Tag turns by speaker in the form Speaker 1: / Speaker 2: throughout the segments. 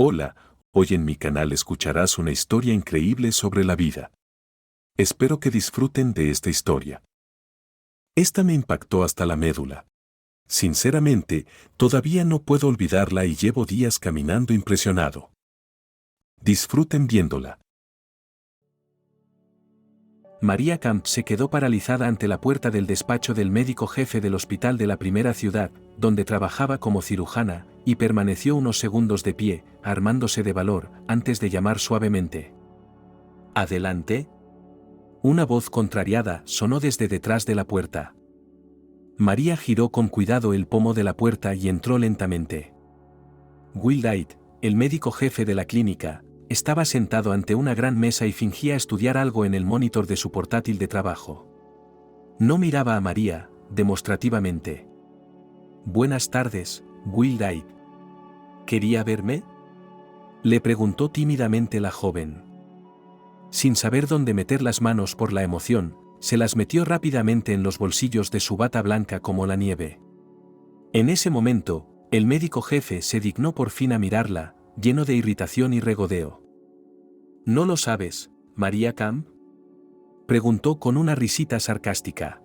Speaker 1: Hola, hoy en mi canal escucharás una historia increíble sobre la vida. Espero que disfruten de esta historia. Esta me impactó hasta la médula. Sinceramente, todavía no puedo olvidarla y llevo días caminando impresionado. Disfruten viéndola.
Speaker 2: María Camp se quedó paralizada ante la puerta del despacho del médico jefe del hospital de la primera ciudad, donde trabajaba como cirujana, y permaneció unos segundos de pie, armándose de valor, antes de llamar suavemente. «¿Adelante?» Una voz contrariada sonó desde detrás de la puerta. María giró con cuidado el pomo de la puerta y entró lentamente. Will Knight, el médico jefe de la clínica, estaba sentado ante una gran mesa y fingía estudiar algo en el monitor de su portátil de trabajo. No miraba a María, demostrativamente. «Buenas tardes, Will Knight. ¿Quería verme?», le preguntó tímidamente la joven. Sin saber dónde meter las manos por la emoción, se las metió rápidamente en los bolsillos de su bata blanca como la nieve. En ese momento, el médico jefe se dignó por fin a mirarla, lleno de irritación y regodeo. «¿No lo sabes, María Camp?», preguntó con una risita sarcástica.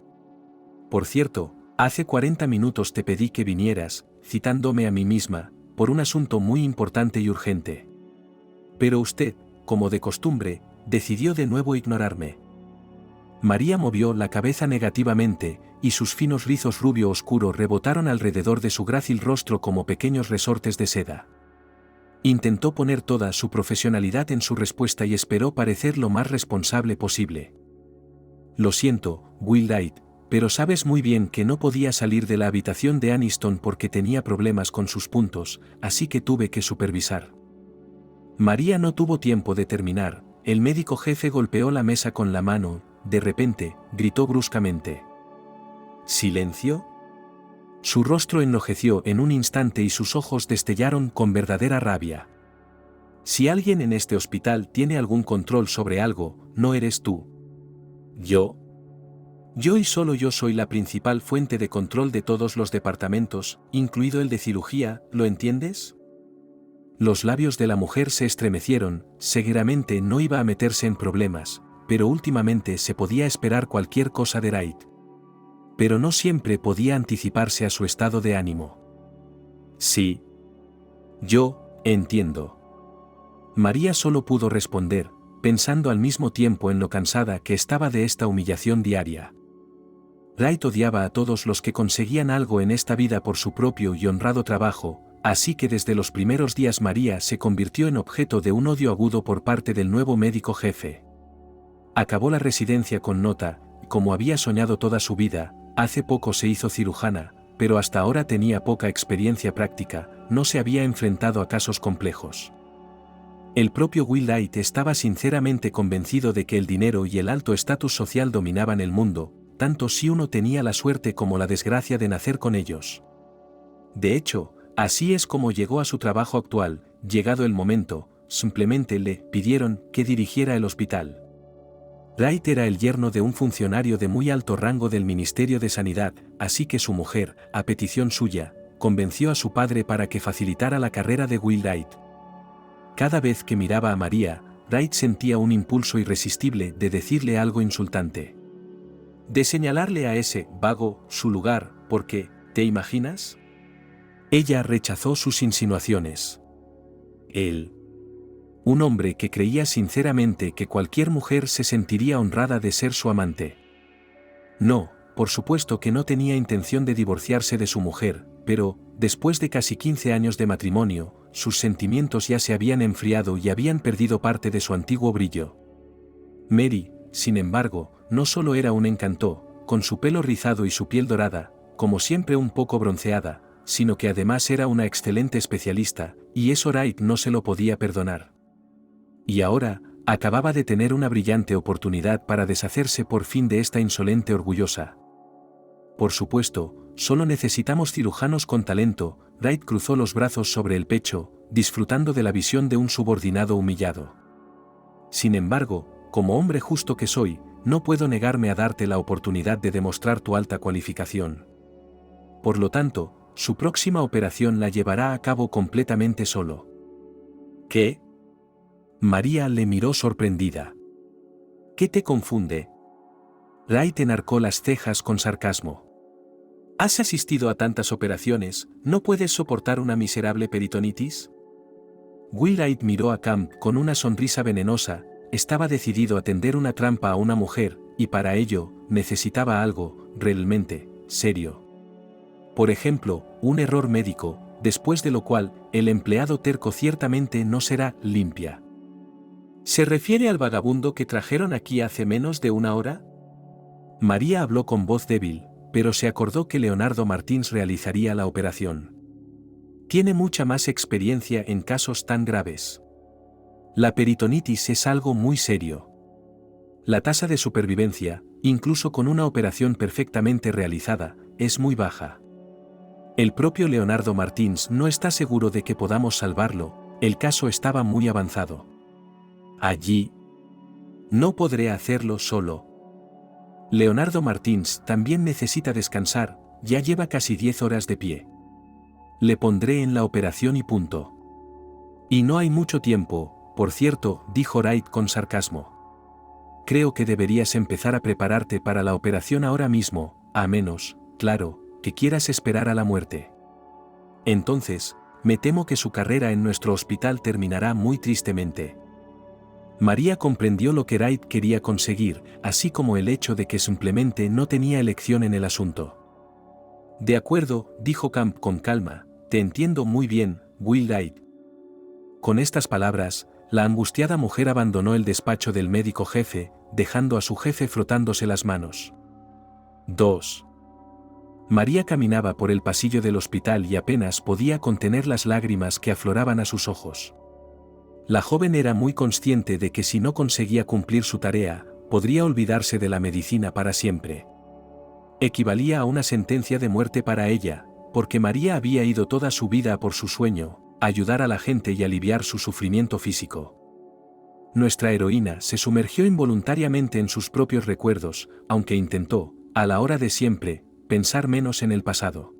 Speaker 2: «Por cierto, hace 40 minutos te pedí que vinieras, citándome a mí misma, por un asunto muy importante y urgente. Pero usted, como de costumbre, decidió de nuevo ignorarme». María movió la cabeza negativamente, y sus finos rizos rubio oscuro rebotaron alrededor de su grácil rostro como pequeños resortes de seda. Intentó poner toda su profesionalidad en su respuesta y esperó parecer lo más responsable posible. «Lo siento, Will Knight, pero sabes muy bien que no podía salir de la habitación de Aniston porque tenía problemas con sus puntos, así que tuve que supervisar». María no tuvo tiempo de terminar, el médico jefe golpeó la mesa con la mano, de repente, gritó bruscamente. «¿Silencio?». Su rostro enrojeció en un instante y sus ojos destellaron con verdadera rabia. «Si alguien en este hospital tiene algún control sobre algo, no eres tú». «¿Yo?». «Yo y solo yo soy la principal fuente de control de todos los departamentos, incluido el de cirugía, ¿lo entiendes?». Los labios de la mujer se estremecieron, seguramente no iba a meterse en problemas, pero últimamente se podía esperar cualquier cosa de Knight. Pero no siempre podía anticiparse a su estado de ánimo. «Sí. Yo, entiendo». María solo pudo responder, pensando al mismo tiempo en lo cansada que estaba de esta humillación diaria. Knight odiaba a todos los que conseguían algo en esta vida por su propio y honrado trabajo, así que desde los primeros días María se convirtió en objeto de un odio agudo por parte del nuevo médico jefe. Acabó la residencia con nota, como había soñado toda su vida. Hace poco se hizo cirujana, pero hasta ahora tenía poca experiencia práctica, no se había enfrentado a casos complejos. El propio Will Knight estaba sinceramente convencido de que el dinero y el alto estatus social dominaban el mundo, tanto si uno tenía la suerte como la desgracia de nacer con ellos. De hecho, así es como llegó a su trabajo actual. Llegado el momento, simplemente le pidieron que dirigiera el hospital. Knight era el yerno de un funcionario de muy alto rango del Ministerio de Sanidad, así que su mujer, a petición suya, convenció a su padre para que facilitara la carrera de Will Knight. Cada vez que miraba a María, Knight sentía un impulso irresistible de decirle algo insultante. De señalarle a ese vago su lugar, porque, ¿te imaginas? Ella rechazó sus insinuaciones. Él. Un hombre que creía sinceramente que cualquier mujer se sentiría honrada de ser su amante. No, por supuesto que no tenía intención de divorciarse de su mujer, pero, después de casi 15 años de matrimonio, sus sentimientos ya se habían enfriado y habían perdido parte de su antiguo brillo. Mary, sin embargo, no solo era un encanto, con su pelo rizado y su piel dorada, como siempre un poco bronceada, sino que además era una excelente especialista, y eso Knight no se lo podía perdonar. Y ahora, acababa de tener una brillante oportunidad para deshacerse por fin de esta insolente orgullosa. «Por supuesto, solo necesitamos cirujanos con talento». Knight cruzó los brazos sobre el pecho, disfrutando de la visión de un subordinado humillado. «Sin embargo, como hombre justo que soy, no puedo negarme a darte la oportunidad de demostrar tu alta cualificación. Por lo tanto, su próxima operación la llevará a cabo completamente solo». ¿Qué? María le miró sorprendida. ¿Qué te confunde? Wright enarcó las cejas con sarcasmo. ¿Has asistido a tantas operaciones, no puedes soportar una miserable peritonitis? Wright miró a Camp con una sonrisa venenosa, estaba decidido a tender una trampa a una mujer, y para ello, necesitaba algo, realmente, serio. Por ejemplo, un error médico, después de lo cual, el empleado terco ciertamente no será limpia. ¿Se refiere al vagabundo que trajeron aquí hace menos de una hora? María habló con voz débil, pero se acordó que Leonardo Martins realizaría la operación. Tiene mucha más experiencia en casos tan graves. La peritonitis es algo muy serio. La tasa de supervivencia, incluso con una operación perfectamente realizada, es muy baja. El propio Leonardo Martins no está seguro de que podamos salvarlo, el caso estaba muy avanzado. Allí. No podré hacerlo solo. Leonardo Martins también necesita descansar, ya lleva casi 10 horas de pie. Le pondré en la operación y punto. Y no hay mucho tiempo, por cierto, dijo Wright con sarcasmo. Creo que deberías empezar a prepararte para la operación ahora mismo, a menos, claro, que quieras esperar a la muerte. Entonces, me temo que su carrera en nuestro hospital terminará muy tristemente. María comprendió lo que Wright quería conseguir, así como el hecho de que simplemente no tenía elección en el asunto. De acuerdo, dijo Camp con calma, te entiendo muy bien, Wright. Con estas palabras, la angustiada mujer abandonó el despacho del médico jefe, dejando a su jefe frotándose las manos. 2. María caminaba por el pasillo del hospital y apenas podía contener las lágrimas que afloraban a sus ojos. La joven era muy consciente de que si no conseguía cumplir su tarea, podría olvidarse de la medicina para siempre. Equivalía a una sentencia de muerte para ella, porque María había ido toda su vida por su sueño, ayudar a la gente y aliviar su sufrimiento físico. Nuestra heroína se sumergió involuntariamente en sus propios recuerdos, aunque intentó, a la hora de siempre, pensar menos en el pasado.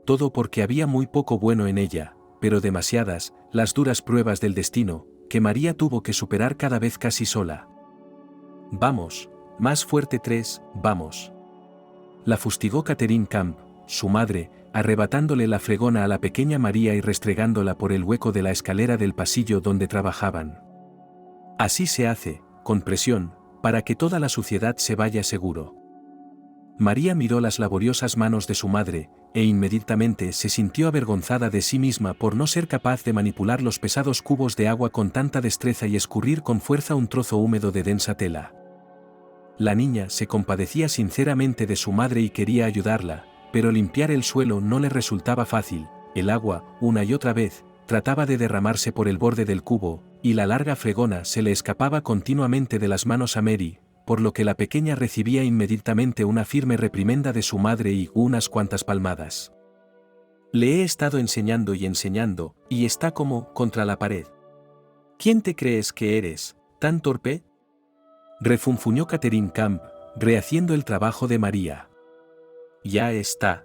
Speaker 2: Todo porque había muy poco bueno en ella, pero demasiadas, las duras pruebas del destino, que María tuvo que superar cada vez casi sola. Vamos, más fuerte 3, vamos. La fustigó Catherine Camp, su madre, arrebatándole la fregona a la pequeña María y restregándola por el hueco de la escalera del pasillo donde trabajaban. Así se hace, con presión, para que toda la suciedad se vaya seguro. María miró las laboriosas manos de su madre, e inmediatamente se sintió avergonzada de sí misma por no ser capaz de manipular los pesados cubos de agua con tanta destreza y escurrir con fuerza un trozo húmedo de densa tela. La niña se compadecía sinceramente de su madre y quería ayudarla, pero limpiar el suelo no le resultaba fácil, el agua, una y otra vez, trataba de derramarse por el borde del cubo, y la larga fregona se le escapaba continuamente de las manos a Mary, por lo que la pequeña recibía inmediatamente una firme reprimenda de su madre y unas cuantas palmadas. Le he estado enseñando, y está como contra la pared. ¿Quién te crees que eres, tan torpe? Refunfuñó Catherine Camp, rehaciendo el trabajo de María. Ya está.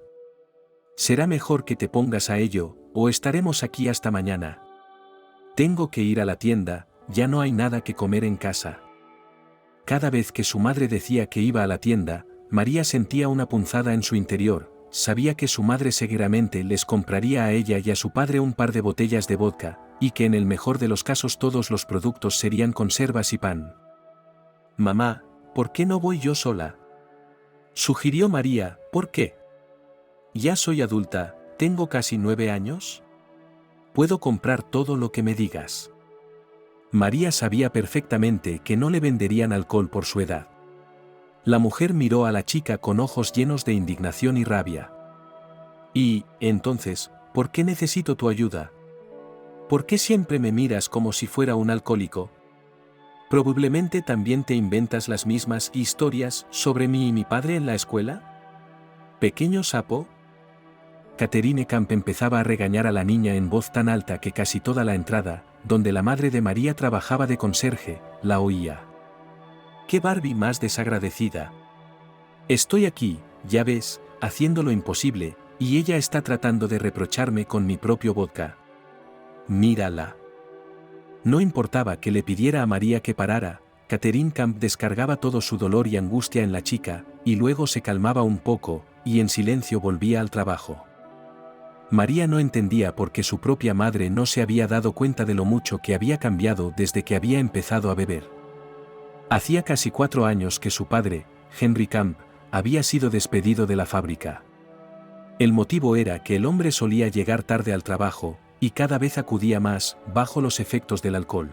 Speaker 2: Será mejor que te pongas a ello, o estaremos aquí hasta mañana. Tengo que ir a la tienda, ya no hay nada que comer en casa. Cada vez que su madre decía que iba a la tienda, María sentía una punzada en su interior, sabía que su madre seguramente les compraría a ella y a su padre un par de botellas de vodka, y que en el mejor de los casos todos los productos serían conservas y pan. Mamá, ¿por qué no voy yo sola? Sugirió María, ¿por qué? Ya soy adulta, tengo casi 9 años. Puedo comprar todo lo que me digas. María sabía perfectamente que no le venderían alcohol por su edad. La mujer miró a la chica con ojos llenos de indignación y rabia. Y, entonces, ¿por qué necesito tu ayuda? ¿Por qué siempre me miras como si fuera un alcohólico? ¿Probablemente también te inventas las mismas historias sobre mí y mi padre en la escuela? ¿Pequeño sapo? Catherine Camp empezaba a regañar a la niña en voz tan alta que casi toda la entrada, donde la madre de María trabajaba de conserje, la oía. ¡Qué Barbie más desagradecida! Estoy aquí, ya ves, haciendo lo imposible, y ella está tratando de reprocharme con mi propio vodka. Mírala. No importaba que le pidiera a María que parara, Catherine Camp descargaba todo su dolor y angustia en la chica, y luego se calmaba un poco, y en silencio volvía al trabajo. María no entendía por qué su propia madre no se había dado cuenta de lo mucho que había cambiado desde que había empezado a beber. Hacía casi 4 años que su padre, Henry Camp, había sido despedido de la fábrica. El motivo era que el hombre solía llegar tarde al trabajo, y cada vez acudía más, bajo los efectos del alcohol.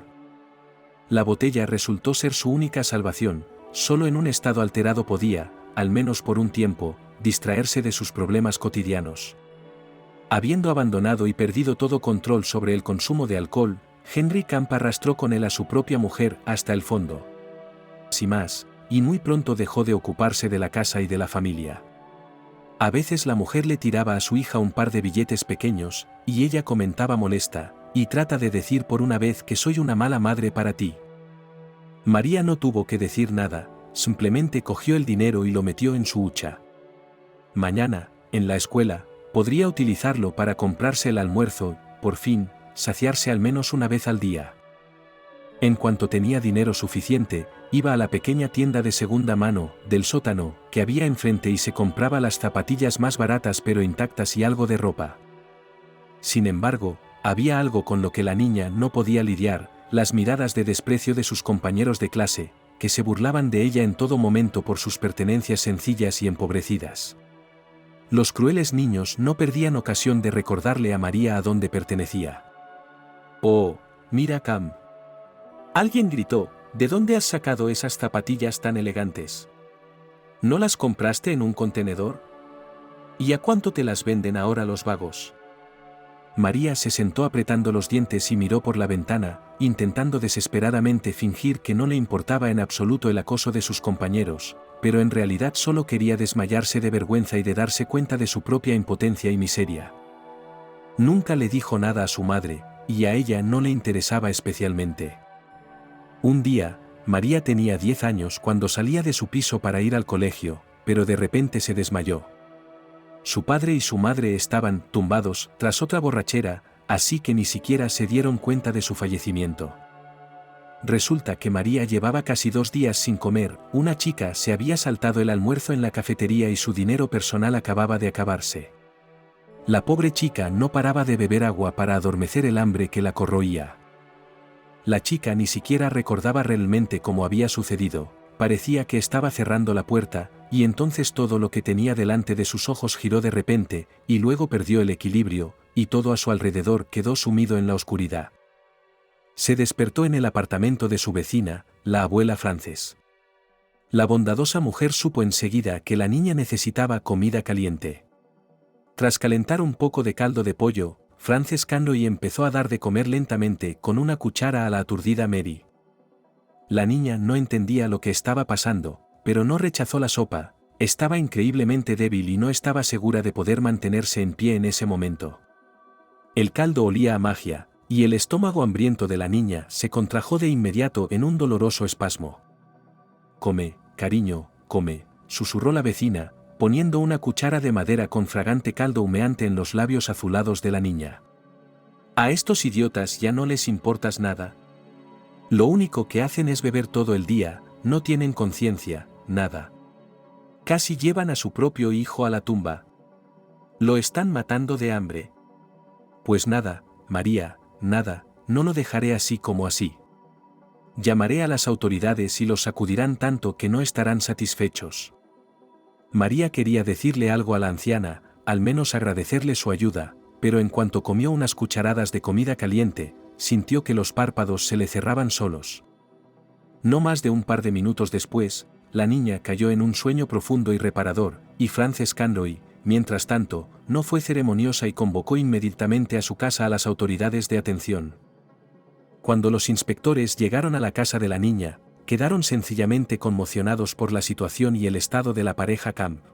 Speaker 2: La botella resultó ser su única salvación, solo en un estado alterado podía, al menos por un tiempo, distraerse de sus problemas cotidianos. Habiendo abandonado y perdido todo control sobre el consumo de alcohol, Henry Camp arrastró con él a su propia mujer hasta el fondo. Sin más, y muy pronto dejó de ocuparse de la casa y de la familia. A veces la mujer le tiraba a su hija un par de billetes pequeños, y ella comentaba molesta, y trata de decir por una vez que soy una mala madre para ti. María no tuvo que decir nada, simplemente cogió el dinero y lo metió en su hucha. Mañana, en la escuela, podría utilizarlo para comprarse el almuerzo, por fin, saciarse al menos una vez al día. En cuanto tenía dinero suficiente, iba a la pequeña tienda de segunda mano, del sótano, que había enfrente y se compraba las zapatillas más baratas pero intactas y algo de ropa. Sin embargo, había algo con lo que la niña no podía lidiar, las miradas de desprecio de sus compañeros de clase, que se burlaban de ella en todo momento por sus pertenencias sencillas y empobrecidas. Los crueles niños no perdían ocasión de recordarle a María a dónde pertenecía. «Oh, mira Cam». Alguien gritó, «¿De dónde has sacado esas zapatillas tan elegantes? ¿No las compraste en un contenedor? ¿Y a cuánto te las venden ahora los vagos?» María se sentó apretando los dientes y miró por la ventana, intentando desesperadamente fingir que no le importaba en absoluto el acoso de sus compañeros, pero en realidad solo quería desmayarse de vergüenza y de darse cuenta de su propia impotencia y miseria. Nunca le dijo nada a su madre, y a ella no le interesaba especialmente. Un día, María tenía 10 años cuando salía de su piso para ir al colegio, pero de repente se desmayó. Su padre y su madre estaban tumbados tras otra borrachera, así que ni siquiera se dieron cuenta de su fallecimiento. Resulta que María llevaba casi 2 días sin comer, una chica se había saltado el almuerzo en la cafetería y su dinero personal acababa de acabarse. La pobre chica no paraba de beber agua para adormecer el hambre que la corroía. La chica ni siquiera recordaba realmente cómo había sucedido, parecía que estaba cerrando la puerta, y entonces todo lo que tenía delante de sus ojos giró de repente, y luego perdió el equilibrio, y todo a su alrededor quedó sumido en la oscuridad. Se despertó en el apartamento de su vecina, la abuela Frances. La bondadosa mujer supo enseguida que la niña necesitaba comida caliente. Tras calentar un poco de caldo de pollo, Frances Conroy empezó a dar de comer lentamente con una cuchara a la aturdida Mary. La niña no entendía lo que estaba pasando, pero no rechazó la sopa, estaba increíblemente débil y no estaba segura de poder mantenerse en pie en ese momento. El caldo olía a magia, y el estómago hambriento de la niña se contrajo de inmediato en un doloroso espasmo. «Come, cariño, come», susurró la vecina, poniendo una cuchara de madera con fragante caldo humeante en los labios azulados de la niña. «A estos idiotas ya no les importas nada. Lo único que hacen es beber todo el día, no tienen conciencia, nada. Casi llevan a su propio hijo a la tumba. Lo están matando de hambre». «Pues nada, María, nada, no lo dejaré así como así. Llamaré a las autoridades y los sacudirán tanto que no estarán satisfechos». María quería decirle algo a la anciana, al menos agradecerle su ayuda, pero en cuanto comió unas cucharadas de comida caliente, sintió que los párpados se le cerraban solos. No más de un par de minutos después, la niña cayó en un sueño profundo y reparador, y Frances Conroy, mientras tanto, no fue ceremoniosa y convocó inmediatamente a su casa a las autoridades de atención. Cuando los inspectores llegaron a la casa de la niña, quedaron sencillamente conmocionados por la situación y el estado de la pareja Camp.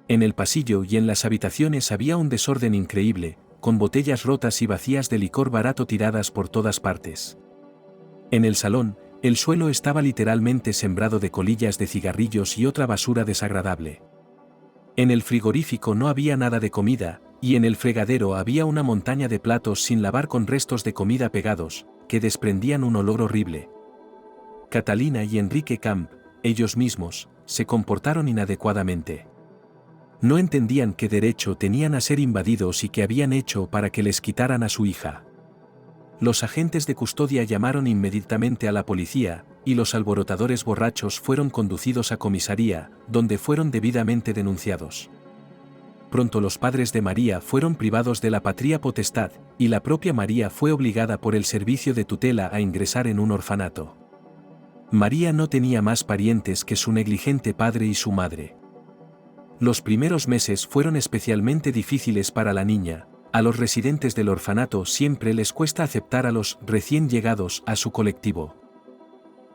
Speaker 2: En el pasillo y en las habitaciones había un desorden increíble, con botellas rotas y vacías de licor barato tiradas por todas partes. En el salón, el suelo estaba literalmente sembrado de colillas de cigarrillos y otra basura desagradable. En el frigorífico no había nada de comida, y en el fregadero había una montaña de platos sin lavar con restos de comida pegados, que desprendían un olor horrible. Catalina y Enrique Camp, ellos mismos, se comportaron inadecuadamente. No entendían qué derecho tenían a ser invadidos y qué habían hecho para que les quitaran a su hija. Los agentes de custodia llamaron inmediatamente a la policía, y los alborotadores borrachos fueron conducidos a comisaría, donde fueron debidamente denunciados. Pronto los padres de María fueron privados de la patria potestad, y la propia María fue obligada por el servicio de tutela a ingresar en un orfanato. María no tenía más parientes que su negligente padre y su madre. Los primeros meses fueron especialmente difíciles para la niña. A los residentes del orfanato siempre les cuesta aceptar a los recién llegados a su colectivo.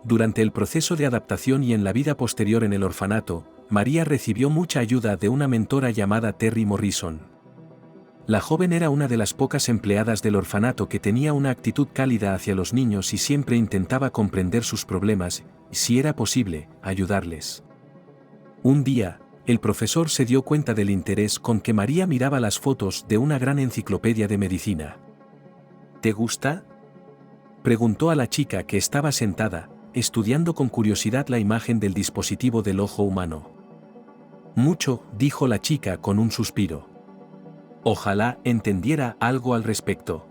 Speaker 2: Durante el proceso de adaptación y en la vida posterior en el orfanato, María recibió mucha ayuda de una mentora llamada Terry Morrison. La joven era una de las pocas empleadas del orfanato que tenía una actitud cálida hacia los niños y siempre intentaba comprender sus problemas y, si era posible, ayudarles. Un día, el profesor se dio cuenta del interés con que María miraba las fotos de una gran enciclopedia de medicina. ¿Te gusta?, preguntó a la chica que estaba sentada, estudiando con curiosidad la imagen del dispositivo del ojo humano. Mucho, dijo la chica con un suspiro. Ojalá entendiera algo al respecto.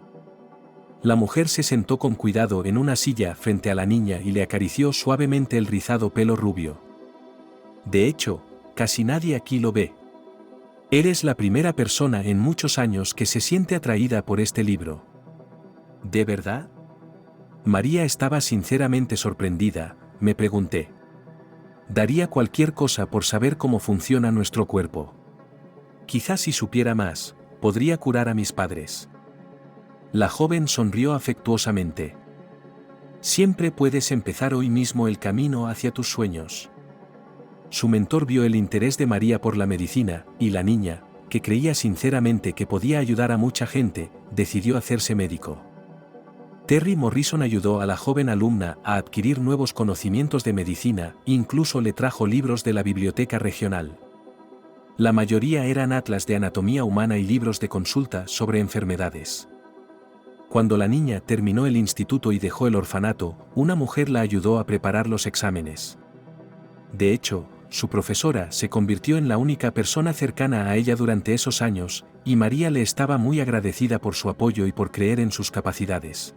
Speaker 2: La mujer se sentó con cuidado en una silla frente a la niña y le acarició suavemente el rizado pelo rubio. De hecho, casi nadie aquí lo ve. Eres la primera persona en muchos años que se siente atraída por este libro. ¿De verdad? María estaba sinceramente sorprendida, me pregunté. Daría cualquier cosa por saber cómo funciona nuestro cuerpo. Quizás si supiera más, podría curar a mis padres. La joven sonrió afectuosamente. Siempre puedes empezar hoy mismo el camino hacia tus sueños. Su mentor vio el interés de María por la medicina, y la niña, que creía sinceramente que podía ayudar a mucha gente, decidió hacerse médico. Terry Morrison ayudó a la joven alumna a adquirir nuevos conocimientos de medicina, incluso le trajo libros de la biblioteca regional. La mayoría eran atlas de anatomía humana y libros de consulta sobre enfermedades. Cuando la niña terminó el instituto y dejó el orfanato, una mujer la ayudó a preparar los exámenes. De hecho, su profesora se convirtió en la única persona cercana a ella durante esos años, y María le estaba muy agradecida por su apoyo y por creer en sus capacidades.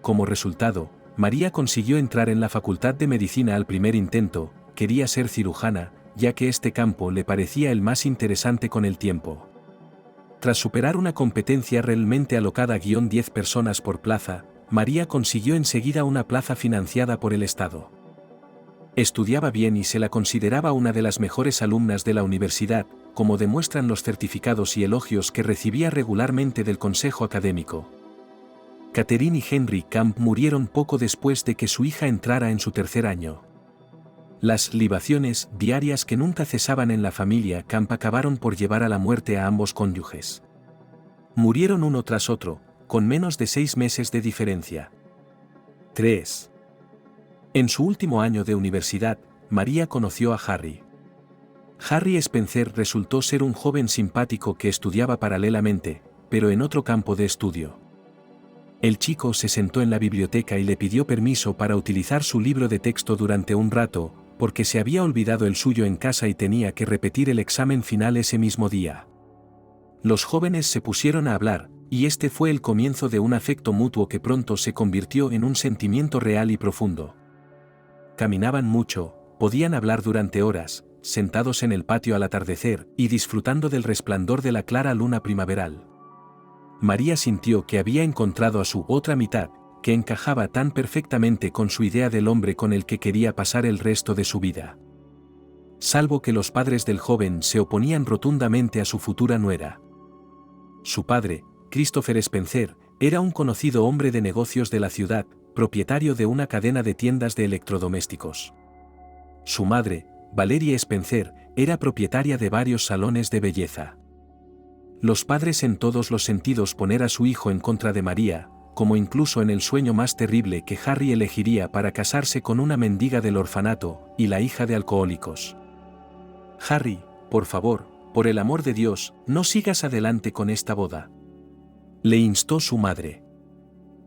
Speaker 2: Como resultado, María consiguió entrar en la Facultad de Medicina al primer intento. Quería ser cirujana, ya que este campo le parecía el más interesante con el tiempo. Tras superar una competencia realmente alocada -10 personas por plaza, María consiguió enseguida una plaza financiada por el Estado. Estudiaba bien y se la consideraba una de las mejores alumnas de la universidad, como demuestran los certificados y elogios que recibía regularmente del consejo académico. Catherine y Henry Camp murieron poco después de que su hija entrara en su tercer año. Las libaciones diarias que nunca cesaban en la familia Camp acabaron por llevar a la muerte a ambos cónyuges. Murieron uno tras otro, con menos de 6 meses de diferencia. 3. En su último año de universidad, María conoció a Harry. Harry Spencer resultó ser un joven simpático que estudiaba paralelamente, pero en otro campo de estudio. El chico se sentó en la biblioteca y le pidió permiso para utilizar su libro de texto durante un rato, porque se había olvidado el suyo en casa y tenía que repetir el examen final ese mismo día. Los jóvenes se pusieron a hablar, y este fue el comienzo de un afecto mutuo que pronto se convirtió en un sentimiento real y profundo. Caminaban mucho, podían hablar durante horas, sentados en el patio al atardecer y disfrutando del resplandor de la clara luna primaveral. María sintió que había encontrado a su otra mitad, que encajaba tan perfectamente con su idea del hombre con el que quería pasar el resto de su vida. Salvo que los padres del joven se oponían rotundamente a su futura nuera. Su padre, Christopher Spencer, era un conocido hombre de negocios de la ciudad, propietario de una cadena de tiendas de electrodomésticos. Su madre, Valerie Spencer, era propietaria de varios salones de belleza. Los padres en todos los sentidos poner a su hijo en contra de María, como incluso en el sueño más terrible que Harry elegiría para casarse con una mendiga del orfanato y la hija de alcohólicos. Harry, por favor, por el amor de Dios, no sigas adelante con esta boda. Le instó su madre.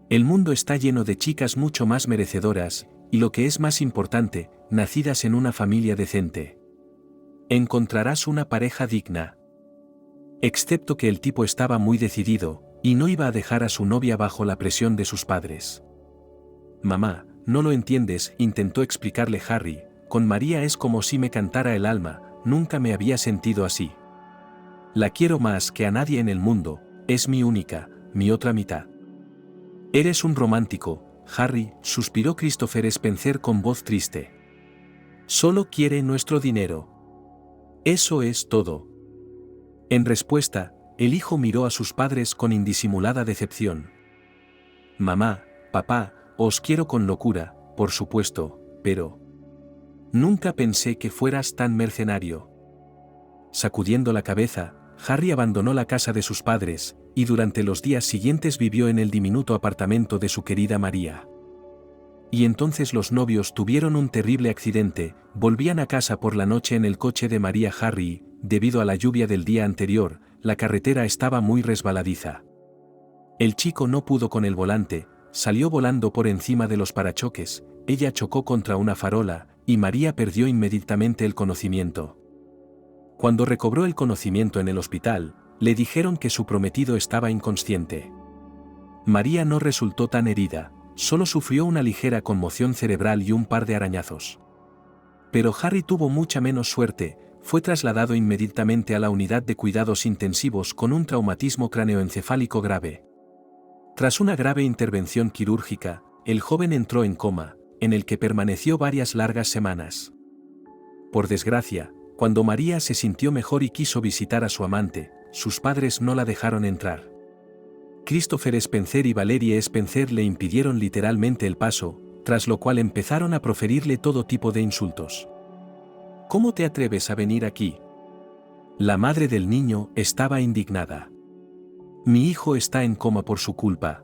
Speaker 2: El mundo está lleno de chicas mucho más merecedoras, y lo que es más importante, nacidas en una familia decente. Encontrarás una pareja digna. Excepto que el tipo estaba muy decidido, y no iba a dejar a su novia bajo la presión de sus padres. Mamá, no lo entiendes, intentó explicarle Harry, con María es como si me cantara el alma, nunca me había sentido así. La quiero más que a nadie en el mundo, es mi única, mi otra mitad. Eres un romántico, Harry, suspiró Christopher Spencer con voz triste. Solo quiere nuestro dinero. Eso es todo. En respuesta, el hijo miró a sus padres con indisimulada decepción. Mamá, papá, os quiero con locura, por supuesto, pero... Nunca pensé que fueras tan mercenario. Sacudiendo la cabeza, Harry abandonó la casa de sus padres, y durante los días siguientes vivió en el diminuto apartamento de su querida María. Y entonces los novios tuvieron un terrible accidente, volvían a casa por la noche en el coche de María Harry, debido a la lluvia del día anterior, la carretera estaba muy resbaladiza. El chico no pudo con el volante, salió volando por encima de los parachoques, ella chocó contra una farola, y María perdió inmediatamente el conocimiento. Cuando recobró el conocimiento en el hospital, le dijeron que su prometido estaba inconsciente. María no resultó tan herida, solo sufrió una ligera conmoción cerebral y un par de arañazos. Pero Harry tuvo mucha menos suerte, fue trasladado inmediatamente a la unidad de cuidados intensivos con un traumatismo cráneoencefálico grave. Tras una grave intervención quirúrgica, el joven entró en coma, en el que permaneció varias largas semanas. Por desgracia, cuando María se sintió mejor y quiso visitar a su amante, sus padres no la dejaron entrar. Christopher Spencer y Valerie Spencer le impidieron literalmente el paso, tras lo cual empezaron a proferirle todo tipo de insultos. ¿Cómo te atreves a venir aquí? La madre del niño estaba indignada. Mi hijo está en coma por su culpa.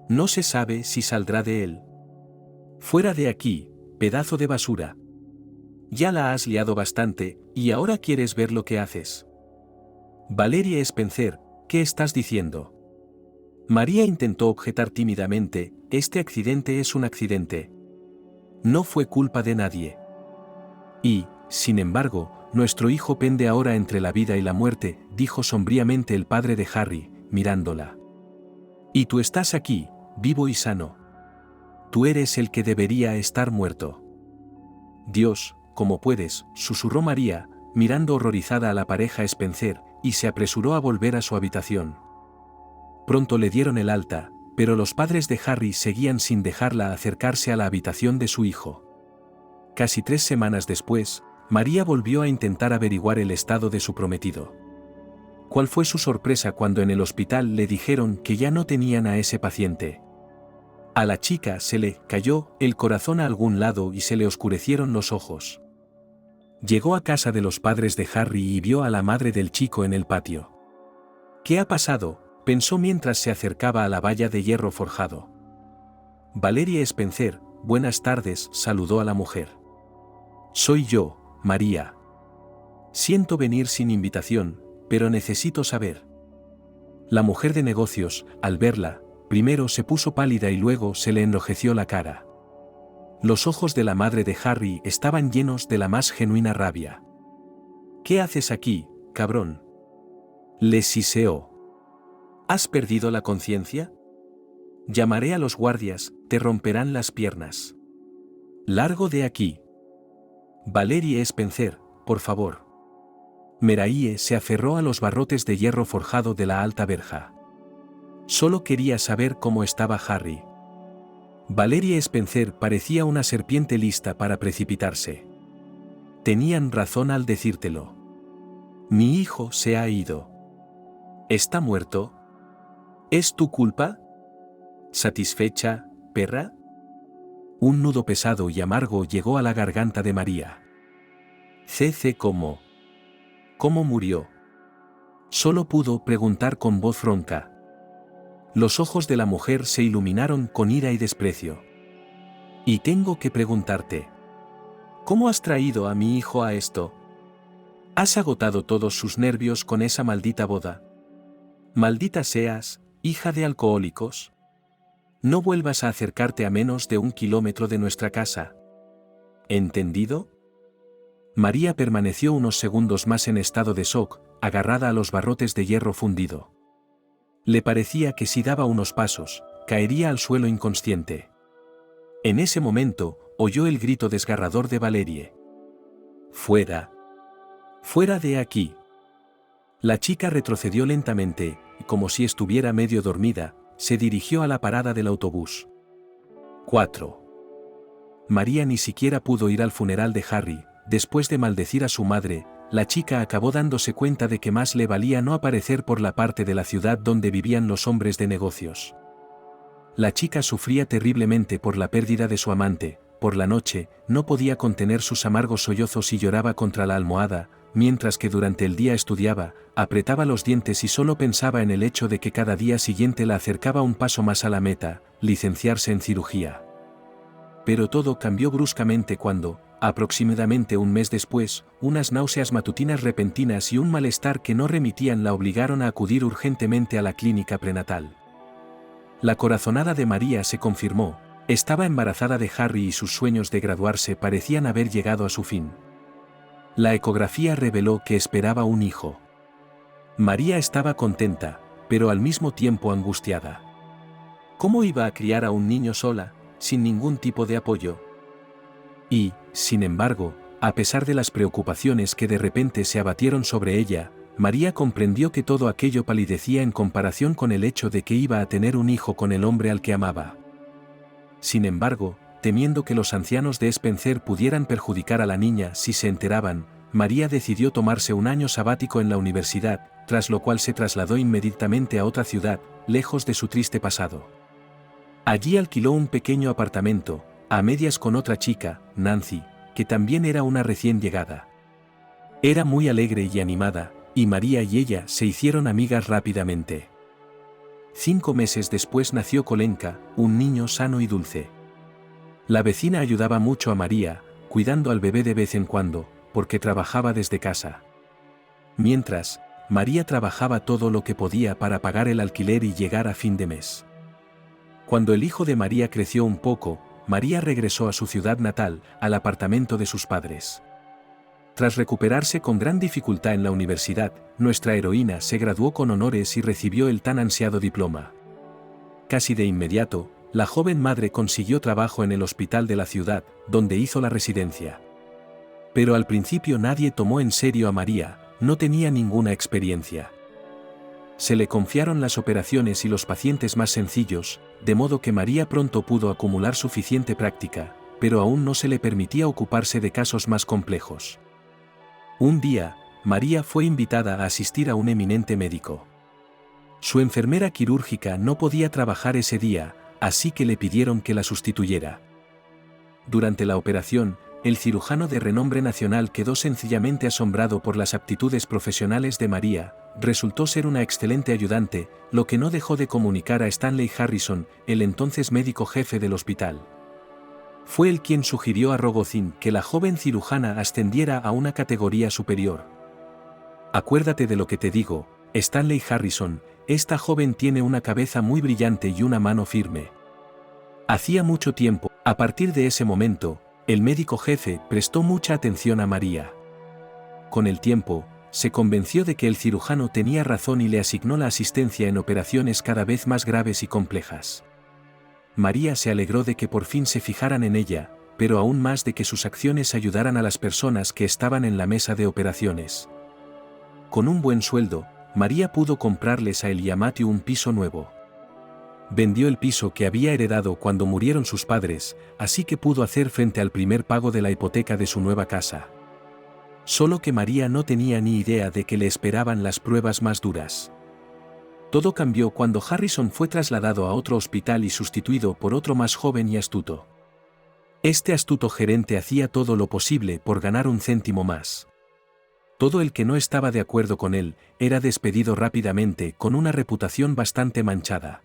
Speaker 2: No se sabe si saldrá de él. Fuera de aquí, pedazo de basura. Ya la has liado bastante, y ahora quieres ver lo que haces. Valerie Spencer, ¿qué estás diciendo? María intentó objetar tímidamente, este accidente es un accidente. No fue culpa de nadie. Y, sin embargo, nuestro hijo pende ahora entre la vida y la muerte, dijo sombríamente el padre de Harry, mirándola. Y tú estás aquí, vivo y sano. Tú eres el que debería estar muerto. Dios, ¿cómo puedes?, susurró María, mirando horrorizada a la pareja Spencer, y se apresuró a volver a su habitación. Pronto le dieron el alta, pero los padres de Harry seguían sin dejarla acercarse a la habitación de su hijo. Casi 3 semanas después, María volvió a intentar averiguar el estado de su prometido. ¿Cuál fue su sorpresa cuando en el hospital le dijeron que ya no tenían a ese paciente? A la chica se le cayó el corazón a algún lado y se le oscurecieron los ojos. Llegó a casa de los padres de Harry y vio a la madre del chico en el patio. ¿Qué ha pasado?, pensó mientras se acercaba a la valla de hierro forjado. Valerie Spencer, buenas tardes, saludó a la mujer. Soy yo, María. Siento venir sin invitación, pero necesito saber. La mujer de negocios, al verla, primero se puso pálida y luego se le enrojeció la cara. Los ojos de la madre de Harry estaban llenos de la más genuina rabia. ¿Qué haces aquí, cabrón?, le siseó. ¿Has perdido la conciencia? Llamaré a los guardias, te romperán las piernas. Largo de aquí. Valerie Spencer, por favor. Meraie se aferró a los barrotes de hierro forjado de la alta verja. Solo quería saber cómo estaba Harry. Valerie Spencer parecía una serpiente lista para precipitarse. Tenían razón al decírtelo. Mi hijo se ha ido. ¿Está muerto? ¿Es tu culpa? ¿Satisfecha, perra? Un nudo pesado y amargo llegó a la garganta de María. ¿Cómo? ¿Cómo murió? Solo pudo preguntar con voz ronca. Los ojos de la mujer se iluminaron con ira y desprecio. Y tengo que preguntarte. ¿Cómo has traído a mi hijo a esto? Has agotado todos sus nervios con esa maldita boda. Maldita seas, hija de alcohólicos. No vuelvas a acercarte a menos de 1 kilómetro de nuestra casa. ¿Entendido? María permaneció unos segundos más en estado de shock, agarrada a los barrotes de hierro fundido. Le parecía que si daba unos pasos, caería al suelo inconsciente. En ese momento, oyó el grito desgarrador de Valerie. ¡Fuera! ¡Fuera de aquí! La chica retrocedió lentamente, y como si estuviera medio dormida, se dirigió a la parada del autobús. 4. María ni siquiera pudo ir al funeral de Harry. Después de maldecir a su madre, la chica acabó dándose cuenta de que más le valía no aparecer por la parte de la ciudad donde vivían los hombres de negocios. La chica sufría terriblemente por la pérdida de su amante. Por la noche, no podía contener sus amargos sollozos y lloraba contra la almohada, mientras que durante el día estudiaba, apretaba los dientes y solo pensaba en el hecho de que cada día siguiente la acercaba un paso más a la meta, licenciarse en cirugía. Pero todo cambió bruscamente cuando, aproximadamente un mes después, unas náuseas matutinas repentinas y un malestar que no remitían la obligaron a acudir urgentemente a la clínica prenatal. La corazonada de María se confirmó. Estaba embarazada de Harry y sus sueños de graduarse parecían haber llegado a su fin. La ecografía reveló que esperaba un hijo. María estaba contenta, pero al mismo tiempo angustiada. ¿Cómo iba a criar a un niño sola, sin ningún tipo de apoyo? Y, sin embargo, a pesar de las preocupaciones que de repente se abatieron sobre ella, María comprendió que todo aquello palidecía en comparación con el hecho de que iba a tener un hijo con el hombre al que amaba. Sin embargo, temiendo que los ancianos de Spencer pudieran perjudicar a la niña si se enteraban, María decidió tomarse un año sabático en la universidad, tras lo cual se trasladó inmediatamente a otra ciudad, lejos de su triste pasado. Allí alquiló un pequeño apartamento, a medias con otra chica, Nancy, que también era una recién llegada. Era muy alegre y animada, y María y ella se hicieron amigas rápidamente. 5 meses después nació Kolenka, un niño sano y dulce. La vecina ayudaba mucho a María, cuidando al bebé de vez en cuando, porque trabajaba desde casa. Mientras, María trabajaba todo lo que podía para pagar el alquiler y llegar a fin de mes. Cuando el hijo de María creció un poco, María regresó a su ciudad natal, al apartamento de sus padres. Tras recuperarse con gran dificultad en la universidad, nuestra heroína se graduó con honores y recibió el tan ansiado diploma. Casi de inmediato, la joven madre consiguió trabajo en el hospital de la ciudad, donde hizo la residencia. Pero al principio nadie tomó en serio a María, no tenía ninguna experiencia. Se le confiaron las operaciones y los pacientes más sencillos, de modo que María pronto pudo acumular suficiente práctica, pero aún no se le permitía ocuparse de casos más complejos. Un día, María fue invitada a asistir a un eminente médico. Su enfermera quirúrgica no podía trabajar ese día, así que le pidieron que la sustituyera. Durante la operación, el cirujano de renombre nacional quedó sencillamente asombrado por las aptitudes profesionales de María. Resultó ser una excelente ayudante, lo que no dejó de comunicar a Stanley Harrison, el entonces médico jefe del hospital. Fue él quien sugirió a Rogozin que la joven cirujana ascendiera a una categoría superior. Acuérdate de lo que te digo, Stanley Harrison, esta joven tiene una cabeza muy brillante y una mano firme. Hacía mucho tiempo, a partir de ese momento, el médico jefe prestó mucha atención a María. Con el tiempo, se convenció de que el cirujano tenía razón y le asignó la asistencia en operaciones cada vez más graves y complejas. María se alegró de que por fin se fijaran en ella, pero aún más de que sus acciones ayudaran a las personas que estaban en la mesa de operaciones. Con un buen sueldo, María pudo comprarles a él y a Matthew un piso nuevo. Vendió el piso que había heredado cuando murieron sus padres, así que pudo hacer frente al primer pago de la hipoteca de su nueva casa. Solo que María no tenía ni idea de que le esperaban las pruebas más duras. Todo cambió cuando Harrison fue trasladado a otro hospital y sustituido por otro más joven y astuto. Este astuto gerente hacía todo lo posible por ganar un céntimo más. Todo el que no estaba de acuerdo con él era despedido rápidamente con una reputación bastante manchada.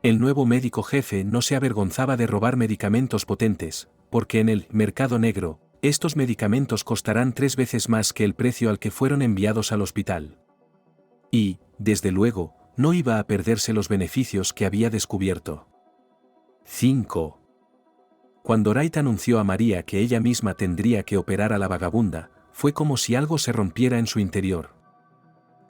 Speaker 2: El nuevo médico jefe no se avergonzaba de robar medicamentos potentes, porque en el mercado negro estos medicamentos costarán 3 veces más que el precio al que fueron enviados al hospital. Y, desde luego, no iba a perderse los beneficios que había descubierto. 5. Cuando Wright anunció a María que ella misma tendría que operar a la vagabunda, fue como si algo se rompiera en su interior.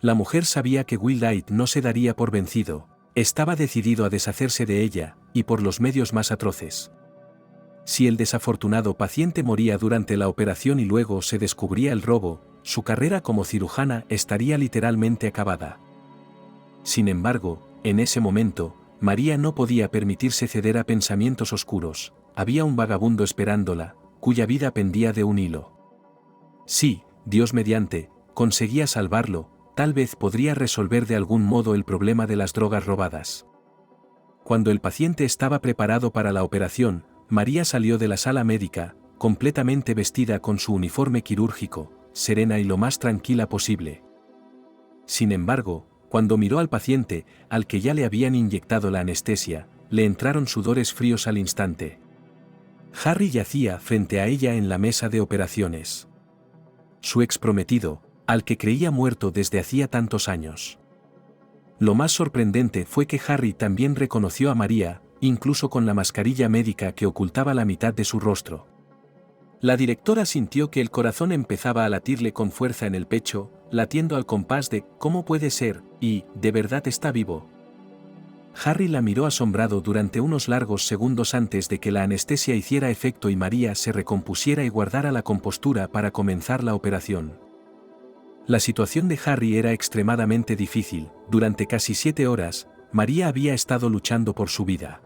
Speaker 2: La mujer sabía que Will Wright no se daría por vencido, estaba decidido a deshacerse de ella, y por los medios más atroces. Si el desafortunado paciente moría durante la operación y luego se descubría el robo, su carrera como cirujana estaría literalmente acabada. Sin embargo, en ese momento, María no podía permitirse ceder a pensamientos oscuros. Había un vagabundo esperándola, cuya vida pendía de un hilo. Si, Dios mediante, conseguía salvarlo, tal vez podría resolver de algún modo el problema de las drogas robadas. Cuando el paciente estaba preparado para la operación, María salió de la sala médica, completamente vestida con su uniforme quirúrgico, serena y lo más tranquila posible. Sin embargo, cuando miró al paciente, al que ya le habían inyectado la anestesia, le entraron sudores fríos al instante. Harry yacía frente a ella en la mesa de operaciones. Su ex prometido, al que creía muerto desde hacía tantos años. Lo más sorprendente fue que Harry también reconoció a María, incluso con la mascarilla médica que ocultaba la mitad de su rostro. La directora sintió que el corazón empezaba a latirle con fuerza en el pecho, latiendo al compás de «¿Cómo puede ser?» y «¿De verdad está vivo?». Harry la miró asombrado durante unos largos segundos antes de que la anestesia hiciera efecto y María se recompusiera y guardara la compostura para comenzar la operación. La situación de Harry era extremadamente difícil. Durante casi 7 horas, María había estado luchando por su vida.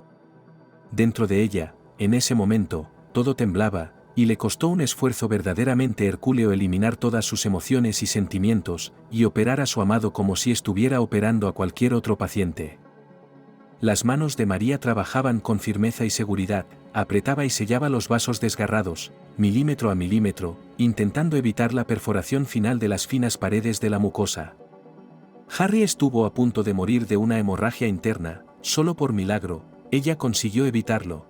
Speaker 2: Dentro de ella, en ese momento, todo temblaba, y le costó un esfuerzo verdaderamente hercúleo eliminar todas sus emociones y sentimientos, y operar a su amado como si estuviera operando a cualquier otro paciente. Las manos de María trabajaban con firmeza y seguridad, apretaba y sellaba los vasos desgarrados, milímetro a milímetro, intentando evitar la perforación final de las finas paredes de la mucosa. Harry estuvo a punto de morir de una hemorragia interna, solo por milagro, ella consiguió evitarlo.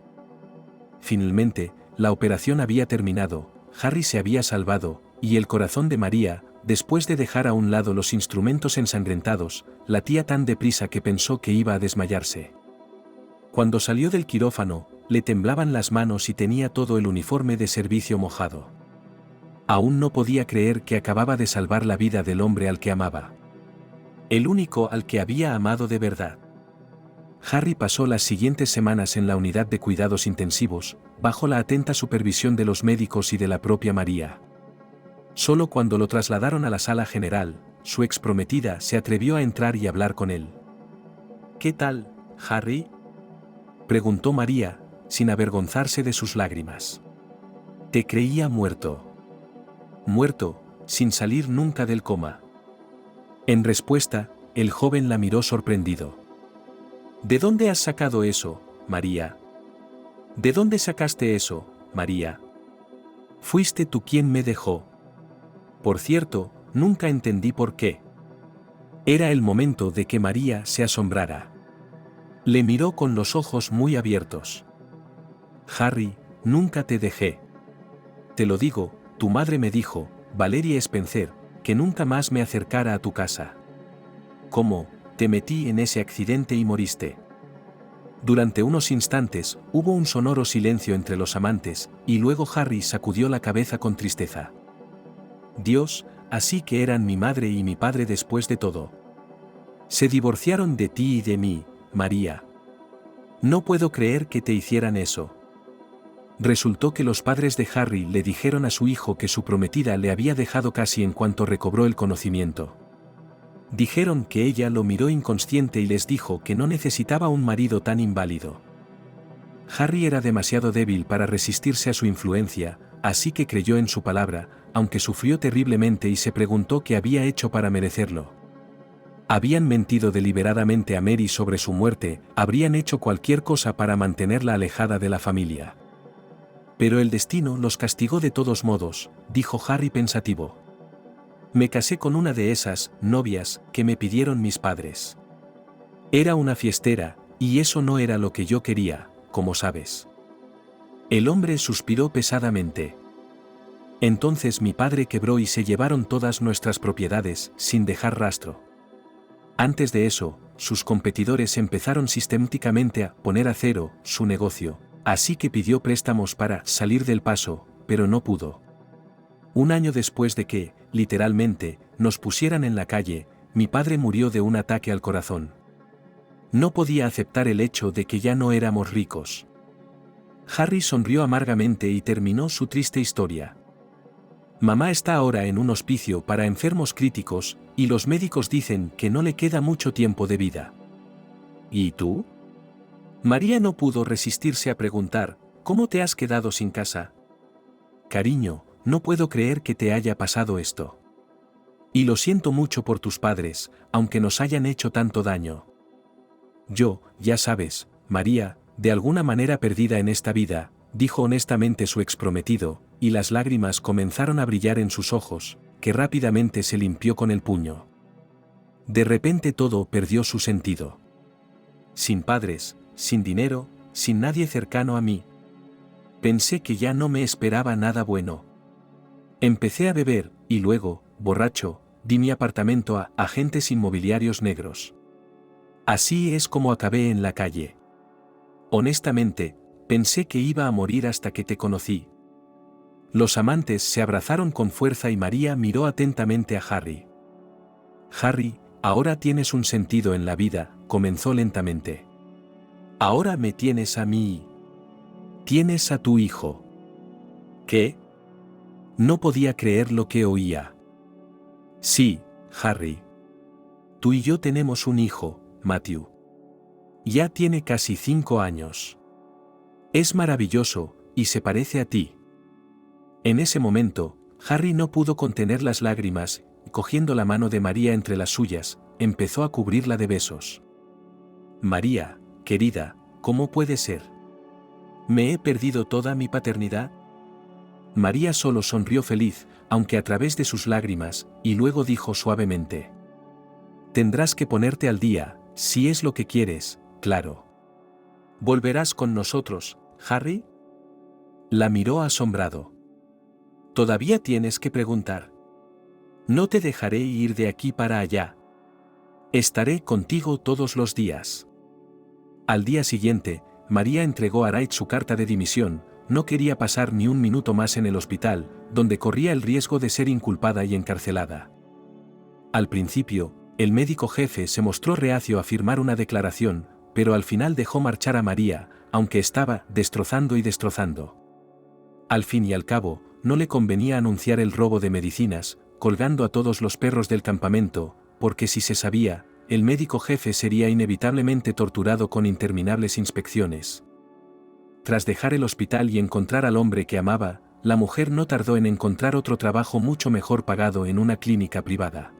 Speaker 2: Finalmente, la operación había terminado, Harry se había salvado, y el corazón de María, después de dejar a un lado los instrumentos ensangrentados, latía tan deprisa que pensó que iba a desmayarse. Cuando salió del quirófano, le temblaban las manos y tenía todo el uniforme de servicio mojado. Aún no podía creer que acababa de salvar la vida del hombre al que amaba. El único al que había amado de verdad. Harry pasó las siguientes semanas en la unidad de cuidados intensivos, bajo la atenta supervisión de los médicos y de la propia María. Solo cuando lo trasladaron a la sala general, su ex prometida se atrevió a entrar y hablar con él. «¿Qué tal, Harry?», preguntó María, sin avergonzarse de sus lágrimas. «Te creía muerto. Muerto, sin salir nunca del coma». En respuesta, el joven la miró sorprendido. «¿De dónde has sacado eso, María? ¿De dónde sacaste eso, María? Fuiste tú quien me dejó. Por cierto, nunca entendí por qué». Era el momento de que María se asombrara. Le miró con los ojos muy abiertos. «Harry, nunca te dejé. Te lo digo, tu madre me dijo, Valeria Spencer, que nunca más me acercara a tu casa. ¿Cómo? Te metí en ese accidente y moriste». Durante unos instantes, hubo un sonoro silencio entre los amantes, y luego Harry sacudió la cabeza con tristeza. «Dios, así que eran mi madre y mi padre después de todo. Se divorciaron de ti y de mí, María. No puedo creer que te hicieran eso». Resultó que los padres de Harry le dijeron a su hijo que su prometida le había dejado casi en cuanto recobró el conocimiento. Dijeron que ella lo miró inconsciente y les dijo que no necesitaba un marido tan inválido. Harry era demasiado débil para resistirse a su influencia, así que creyó en su palabra, aunque sufrió terriblemente y se preguntó qué había hecho para merecerlo. Habían mentido deliberadamente a Mary sobre su muerte, habrían hecho cualquier cosa para mantenerla alejada de la familia. Pero el destino los castigó de todos modos, dijo Harry pensativo. Me casé con una de esas novias que me pidieron mis padres. Era una fiestera, y eso no era lo que yo quería, como sabes. El hombre suspiró pesadamente. Entonces mi padre quebró y se llevaron todas nuestras propiedades, sin dejar rastro. Antes de eso, sus competidores empezaron sistemáticamente a poner a cero su negocio, así que pidió préstamos para salir del paso, pero no pudo. Un año después de que, literalmente, nos pusieran en la calle, mi padre murió de un ataque al corazón. No podía aceptar el hecho de que ya no éramos ricos. Harry sonrió amargamente y terminó su triste historia. Mamá está ahora en un hospicio para enfermos críticos, y los médicos dicen que no le queda mucho tiempo de vida. ¿Y tú? María no pudo resistirse a preguntar, ¿cómo te has quedado sin casa? Cariño, no puedo creer que te haya pasado esto. Y lo siento mucho por tus padres, aunque nos hayan hecho tanto daño. Yo, ya sabes, María, de alguna manera perdida en esta vida, dijo honestamente su exprometido, y las lágrimas comenzaron a brillar en sus ojos, que rápidamente se limpió con el puño. De repente todo perdió su sentido. Sin padres, sin dinero, sin nadie cercano a mí. Pensé que ya no me esperaba nada bueno. Empecé a beber, y luego, borracho, di mi apartamento a agentes inmobiliarios negros. Así es como acabé en la calle. Honestamente, pensé que iba a morir hasta que te conocí. Los amantes se abrazaron con fuerza y María miró atentamente a Harry. Harry, ahora tienes un sentido en la vida, comenzó lentamente. Ahora me tienes a mí. Tienes a tu hijo. ¿Qué? No podía creer lo que oía. Sí, Harry. Tú y yo tenemos un hijo, Matthew. Ya tiene casi 5 años. Es maravilloso, y se parece a ti. En ese momento, Harry no pudo contener las lágrimas, y cogiendo la mano de María entre las suyas, empezó a cubrirla de besos. María, querida, ¿cómo puede ser? ¿Me he perdido toda mi paternidad? María solo sonrió feliz, aunque a través de sus lágrimas, y luego dijo suavemente: Tendrás que ponerte al día, si es lo que quieres, claro. ¿Volverás con nosotros, Harry? La miró asombrado. Todavía tienes que preguntar. No te dejaré ir de aquí para allá. Estaré contigo todos los días. Al día siguiente, María entregó a Wright su carta de dimisión. No quería pasar ni un minuto más en el hospital, donde corría el riesgo de ser inculpada y encarcelada. Al principio, el médico jefe se mostró reacio a firmar una declaración, pero al final dejó marchar a María, aunque estaba destrozando y destrozando. Al fin y al cabo, no le convenía anunciar el robo de medicinas, colgando a todos los perros del campamento, porque si se sabía, el médico jefe sería inevitablemente torturado con interminables inspecciones. Tras dejar el hospital y encontrar al hombre que amaba, la mujer no tardó en encontrar otro trabajo mucho mejor pagado en una clínica privada.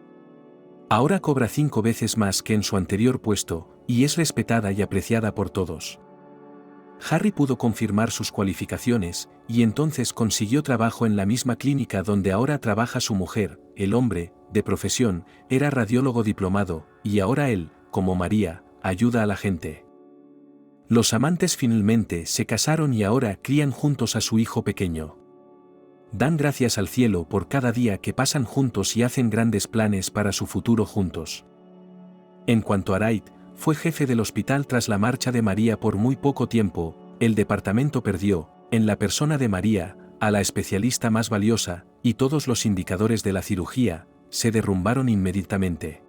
Speaker 2: Ahora cobra 5 veces más que en su anterior puesto, y es respetada y apreciada por todos. Harry pudo confirmar sus cualificaciones, y entonces consiguió trabajo en la misma clínica donde ahora trabaja su mujer. El hombre, de profesión, era radiólogo diplomado, y ahora él, como María, ayuda a la gente. Los amantes finalmente se casaron y ahora crían juntos a su hijo pequeño. Dan gracias al cielo por cada día que pasan juntos y hacen grandes planes para su futuro juntos. En cuanto a Wright, fue jefe del hospital tras la marcha de María por muy poco tiempo. El departamento perdió, en la persona de María, a la especialista más valiosa, y todos los indicadores de la cirugía se derrumbaron inmediatamente.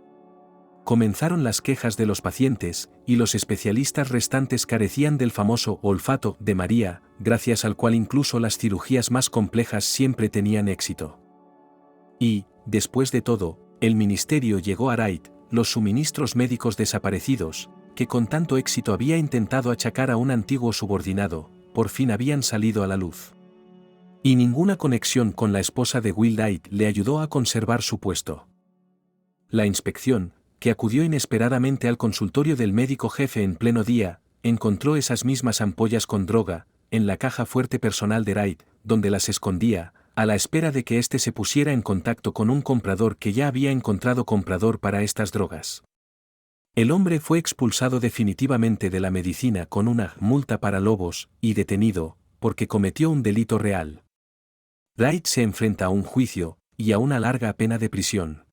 Speaker 2: Comenzaron las quejas de los pacientes, y los especialistas restantes carecían del famoso olfato de María, gracias al cual incluso las cirugías más complejas siempre tenían éxito. Y, después de todo, el ministerio llegó a Wright, los suministros médicos desaparecidos, que con tanto éxito había intentado achacar a un antiguo subordinado, por fin habían salido a la luz. Y ninguna conexión con la esposa de Will Wright le ayudó a conservar su puesto. La inspección, que acudió inesperadamente al consultorio del médico jefe en pleno día, encontró esas mismas ampollas con droga, en la caja fuerte personal de Wright, donde las escondía, a la espera de que éste se pusiera en contacto con un comprador que ya había encontrado comprador para estas drogas. El hombre fue expulsado definitivamente de la medicina con una multa para lobos, y detenido, porque cometió un delito real. Wright se enfrenta a un juicio y a una larga pena de prisión.